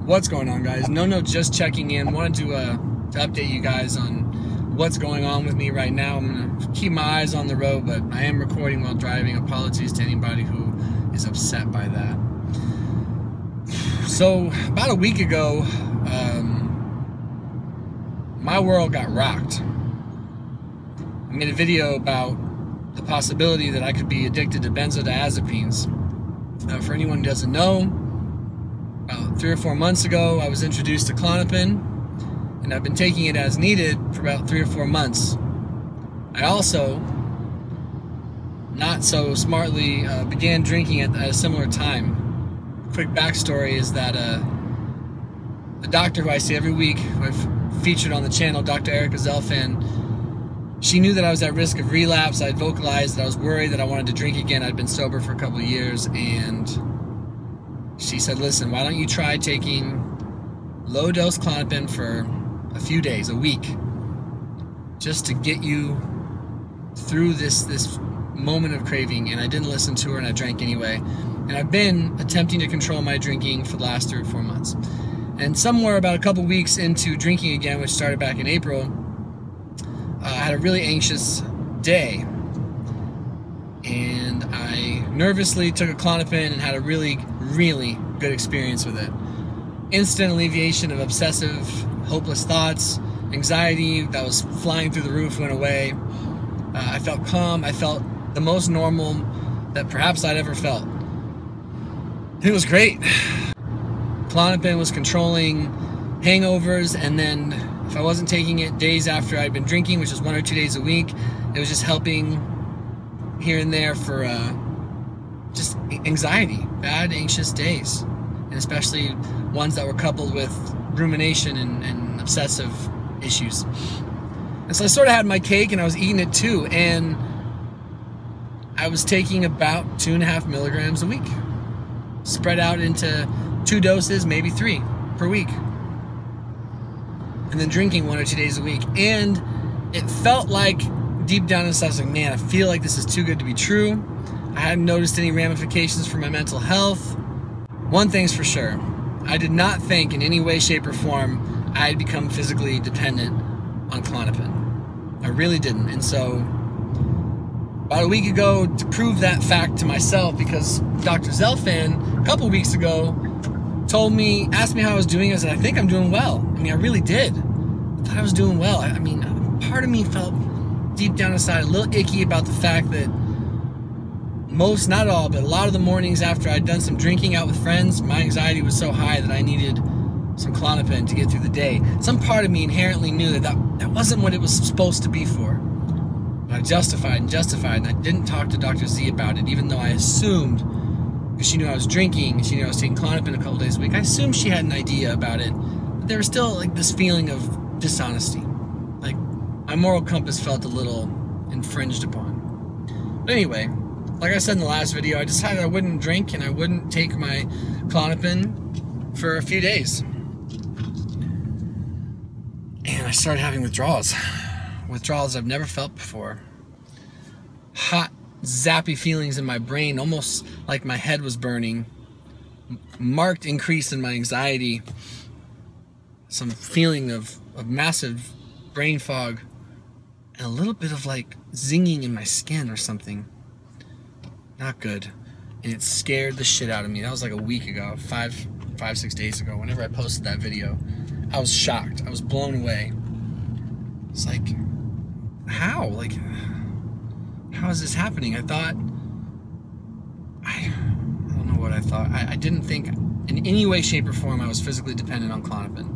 What's going on, guys? No, just checking in. Wanted to update you guys on what's going on with me right now. I'm gonna keep my eyes on the road, but I am recording while driving. Apologies to anybody who is upset by that. So about a week ago, my world got rocked. I made a video about the possibility that I could be addicted to benzodiazepines. For anyone who doesn't know, about 3 or 4 months ago, I was introduced to Klonopin, and I've been taking it as needed for about 3 or 4 months. I also, not so smartly, began drinking at a similar time. Quick backstory is that the doctor who I see every week, who I've featured on the channel, Dr. Erica Zelfan, she knew that I was at risk of relapse. I'd vocalized that I was worried that I wanted to drink again. I'd been sober for a couple of years, and she said, listen, why don't you try taking low-dose Klonopin for a few days, a week, just to get you through this moment of craving. And I didn't listen to her, and I drank anyway. And I've been attempting to control my drinking for the last 3 or 4 months. And somewhere about a couple weeks into drinking again, which started back in April, I had a really anxious day, and I nervously took a Klonopin and had a really good experience with it. Instant alleviation of obsessive, hopeless thoughts, anxiety that was flying through the roof went away. I felt calm. I felt the most normal that perhaps I'd ever felt. It was great. Klonopin was controlling hangovers, and then if I wasn't taking it days after I'd been drinking, which was 1 or 2 days a week, it was just helping here and there for just anxiety, bad, anxious days, and especially ones that were coupled with rumination and obsessive issues. And so I sort of had my cake, and I was eating it too, and I was taking about 2.5 milligrams a week, spread out into 2 doses, maybe 3 per week, and then drinking 1 or 2 days a week. And it felt like deep down inside, I was like, man, I feel like this is too good to be true. I hadn't noticed any ramifications for my mental health. One thing's for sure, I did not think in any way, shape, or form I'd become physically dependent on Klonopin. I really didn't. And so about a week ago, to prove that fact to myself, because Dr. Zelfan a couple weeks ago asked me how I was doing, I said, I think I'm doing well. I mean, I really did. I thought I was doing well. I mean, part of me felt deep down inside a little icky about the fact that most, not all, but a lot of the mornings after I'd done some drinking out with friends, my anxiety was so high that I needed some Klonopin to get through the day. Some part of me inherently knew that wasn't what it was supposed to be for. But I justified, and I didn't talk to Dr. Z about it, even though I assumed, because she knew I was drinking, and she knew I was taking Klonopin a couple days a week, I assumed she had an idea about it. But there was still like this feeling of dishonesty. Like my moral compass felt a little infringed upon. But anyway, like I said in the last video, I decided I wouldn't drink and I wouldn't take my Klonopin for a few days. And I started having withdrawals. Withdrawals I've never felt before. Hot, zappy feelings in my brain, almost like my head was burning. Marked increase in my anxiety. Some feeling of massive brain fog. And a little bit of like zinging in my skin or something. Not good. And it scared the shit out of me. That was like a week ago, 5-6 days ago. Whenever I posted that video, I was shocked. I was blown away. It's like, how? Like, how is this happening? I thought, I don't know what I thought. I didn't think in any way, shape, or form I was physically dependent on Klonopin.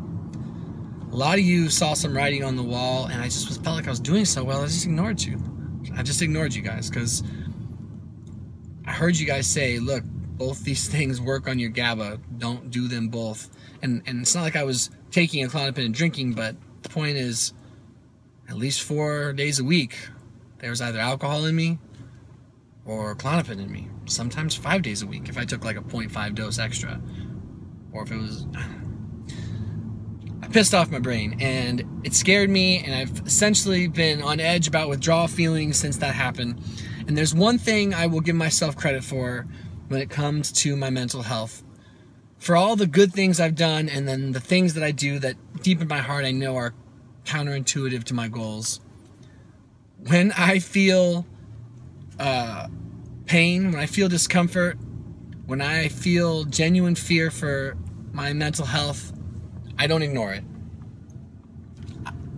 A lot of you saw some writing on the wall, and I just felt like I was doing so well, I just ignored you. I just ignored you guys, because I heard you guys say, look, both these things work on your GABA. Don't do them both. And it's not like I was taking a Klonopin and drinking, but the point is, at least 4 days a week, there was either alcohol in me or Klonopin in me. Sometimes 5 days a week if I took like a 0.5 dose extra. Or if it was... I pissed off my brain, and it scared me, and I've essentially been on edge about withdrawal feelings since that happened. And there's one thing I will give myself credit for when it comes to my mental health. for all the good things I've done and then the things that I do that deep in my heart I know are counterintuitive to my goals, when I feel pain, when I feel discomfort, when I feel genuine fear for my mental health, I don't ignore it.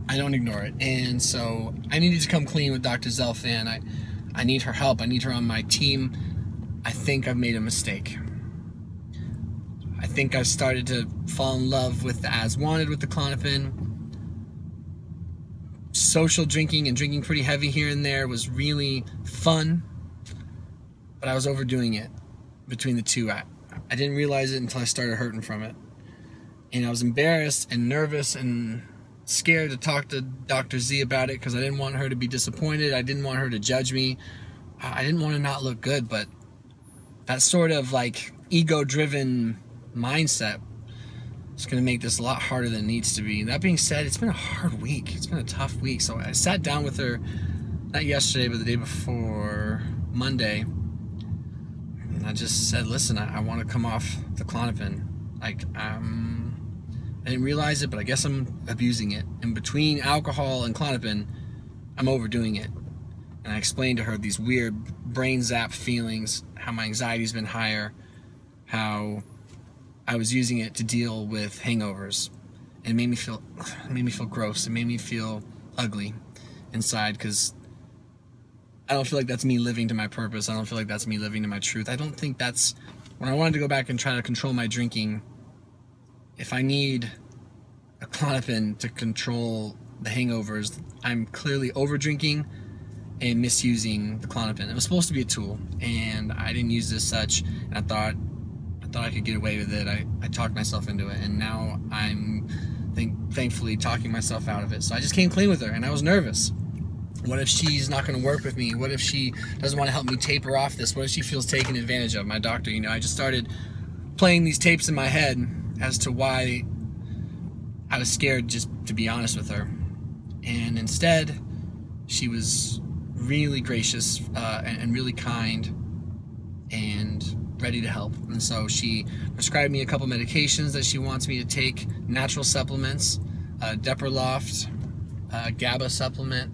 I don't ignore it. And so I needed to come clean with Dr. Zelfan. I need her help. I need her on my team. I think I've made a mistake. I think I've started to fall in love with the as wanted with the Klonopin. Social drinking and drinking pretty heavy here and there was really fun, but I was overdoing it between the two. I didn't realize it until I started hurting from it. And I was embarrassed and nervous and scared to talk to Dr. Z about it because I didn't want her to be disappointed. I didn't want her to judge me. I didn't want to not look good, but that sort of like ego-driven mindset is going to make this a lot harder than it needs to be. That being said, it's been a hard week. It's been a tough week. So I sat down with her, not yesterday, but the day before, Monday, and I just said, listen, I want to come off the Klonopin. Like, I didn't realize it, but I guess I'm abusing it. And between alcohol and Klonopin, I'm overdoing it. And I explained to her these weird brain zap feelings, how my anxiety's been higher, how I was using it to deal with hangovers. And it made me feel gross. It made me feel ugly inside because I don't feel like that's me living to my purpose. I don't feel like that's me living to my truth. I don't think that's, when I wanted to go back and try to control my drinking, if I need a Klonopin to control the hangovers, I'm clearly over drinking and misusing the Klonopin. It was supposed to be a tool, and I didn't use it as such, and I thought I could get away with it. I talked myself into it, and now I'm thankfully talking myself out of it. So I just came clean with her, and I was nervous. What if she's not going to work with me? What if she doesn't want to help me taper off this? What if she feels taken advantage of? My doctor, you know, I just started playing these tapes in my head as to why I was scared, just to be honest with her. And instead, she was really gracious and really kind and ready to help. And so she prescribed me a couple medications that she wants me to take, natural supplements, Depersonalization, GABA supplement.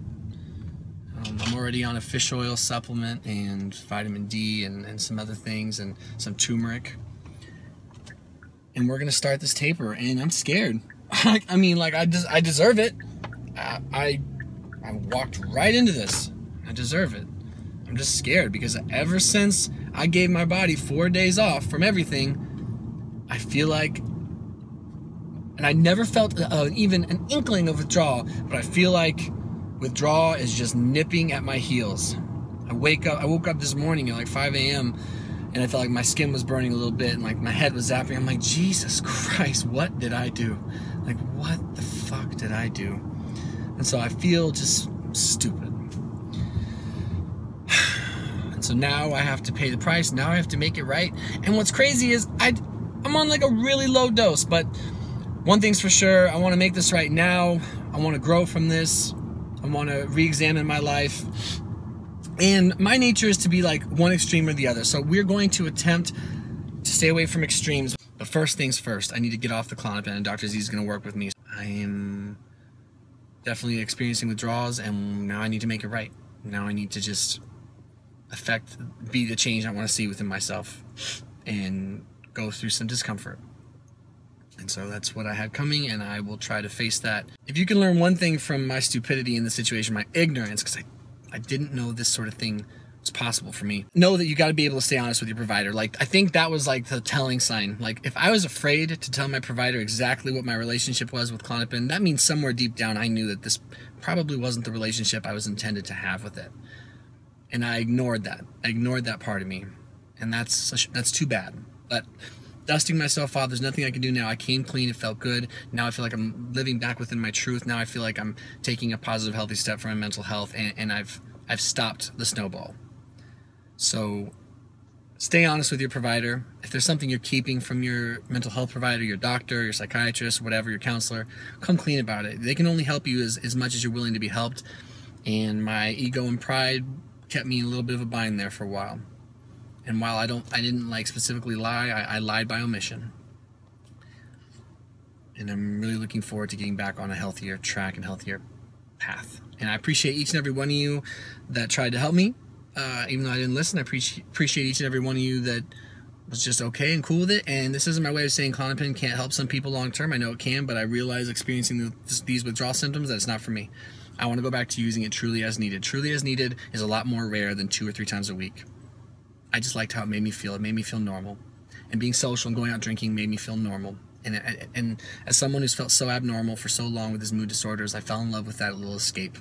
I'm already on a fish oil supplement and vitamin D and some other things and some turmeric. And we're gonna start this taper, and I'm scared. I mean, like, I deserve it. I walked right into this. I deserve it. I'm just scared because ever since I gave my body 4 days off from everything, I feel like, and I never felt even an inkling of withdrawal, but I feel like withdrawal is just nipping at my heels. I woke up this morning at like 5 a.m. and I felt like my skin was burning a little bit and like my head was zapping. I'm like, Jesus Christ, what did I do? Like, what the fuck did I do? And so I feel just stupid. And so now I have to pay the price. Now I have to make it right. And what's crazy is I'm on like a really low dose, but one thing's for sure, I want to make this right now. I want to grow from this. I want to re-examine my life. And my nature is to be like one extreme or the other. So we're going to attempt to stay away from extremes. But first things first, I need to get off the Klonopin, and Dr. Z is going to work with me. I am definitely experiencing withdrawals, and now I need to make it right. Now I need to just be the change I want to see within myself and go through some discomfort. And so that's what I had coming, and I will try to face that. If you can learn one thing from my stupidity in this situation, my ignorance, because I didn't know this sort of thing was possible for me. Know that you got to be able to stay honest with your provider. Like, I think that was like the telling sign. Like, if I was afraid to tell my provider exactly what my relationship was with Klonopin, that means somewhere deep down I knew that this probably wasn't the relationship I was intended to have with it. And I ignored that. I ignored that part of me. And that's too bad. But dusting myself off, there's nothing I can do now. I came clean, it felt good. Now I feel like I'm living back within my truth. Now I feel like I'm taking a positive, healthy step for my mental health, and I've stopped the snowball. So stay honest with your provider. If there's something you're keeping from your mental health provider, your doctor, your psychiatrist, whatever, your counselor, come clean about it. They can only help you as much as you're willing to be helped. And my ego and pride kept me in a little bit of a bind there for a while. And while I didn't like specifically lie, I lied by omission. And I'm really looking forward to getting back on a healthier track and healthier path. And I appreciate each and every one of you that tried to help me. Even though I didn't listen, I appreciate each and every one of you that was just okay and cool with it. And this isn't my way of saying Klonopin can't help some people long term. I know it can, but I realize experiencing these withdrawal symptoms that it's not for me. I want to go back to using it truly as needed. Truly as needed is a lot more rare than 2 or 3 times a week. I just liked how it made me feel. It made me feel normal. And being social and going out drinking made me feel normal. And as someone who's felt so abnormal for so long with his mood disorders, I fell in love with that little escape.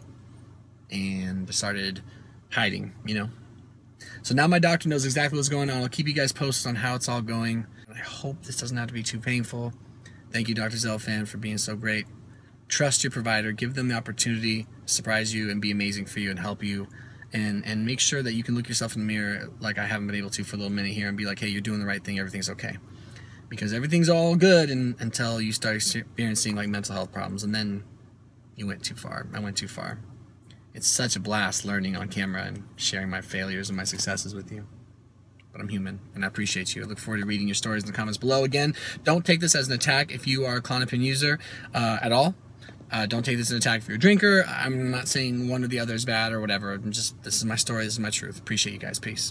And I started hiding, you know. So now my doctor knows exactly what's going on. I'll keep you guys posted on how it's all going. I hope this doesn't have to be too painful. Thank you, Dr. Zelfan, for being so great. Trust your provider. Give them the opportunity to surprise you and be amazing for you and help you. And make sure that you can look yourself in the mirror like I haven't been able to for a little minute here and be like, hey, you're doing the right thing. Everything's okay. Because everything's all good until you start experiencing like mental health problems. And then you went too far. I went too far. It's such a blast learning on camera and sharing my failures and my successes with you. But I'm human, and I appreciate you. I look forward to reading your stories in the comments below. Again, don't take this as an attack if you are a Klonopin user at all. Don't take this as an attack if you're a drinker. I'm not saying one or the other is bad or whatever. This is my story. This is my truth. Appreciate you guys. Peace.